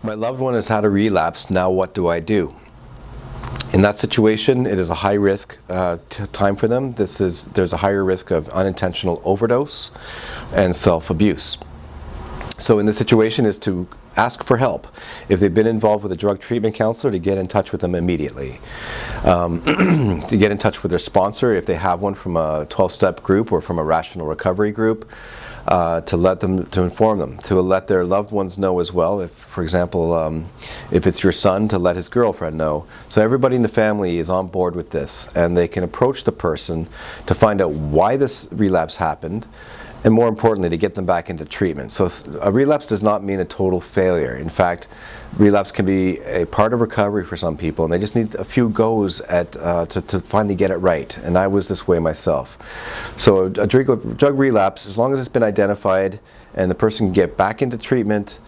My loved one has had a relapse, now what do I do? In that situation, it is a high risk time for them. There's a higher risk of unintentional overdose and self-abuse. So in this situation is to ask for help. If they've been involved with a drug treatment counselor, to get in touch with them immediately. To get in touch with their sponsor if they have one from a 12-step group or from a rational recovery group. To inform them, to let their loved ones know as well. If, for example, if it's your son, to let his girlfriend know. So everybody in the family is on board with this, and they can approach the person to find out why this relapse happened, and more importantly, to get them back into treatment. So a relapse does not mean a total failure. In fact, relapse can be a part of recovery for some people, and they just need a few goes to finally get it right. And I was this way myself. So a drug relapse, as long as it's been identified and the person can get back into treatment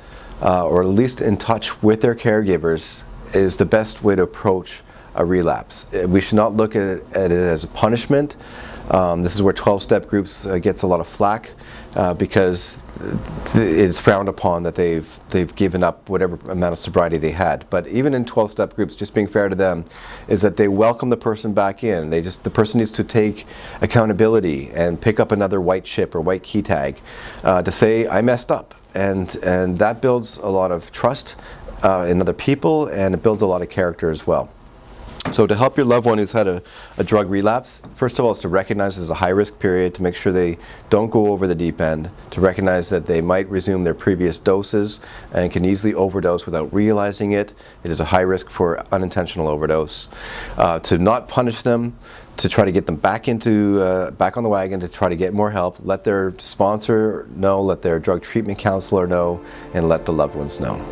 or at least in touch with their caregivers, is the best way to approach a relapse. We should not look at it as a punishment. This is where 12-step groups gets a lot of flack because it's frowned upon that they've given up whatever amount of sobriety they had. But even in 12-step groups, just being fair to them, is that they welcome the person back in. The person needs to take accountability and pick up another white chip or white key tag to say, I messed up. And that builds a lot of trust in other people, and it builds a lot of character as well. So to help your loved one who's had a drug relapse, first of all, is to recognize there's a high-risk period, to make sure they don't go over the deep end, to recognize that they might resume their previous doses and can easily overdose without realizing it. It is a high risk for unintentional overdose. To not punish them, to try to get them back on the wagon, to try to get more help. Let their sponsor know, let their drug treatment counselor know, and let the loved ones know.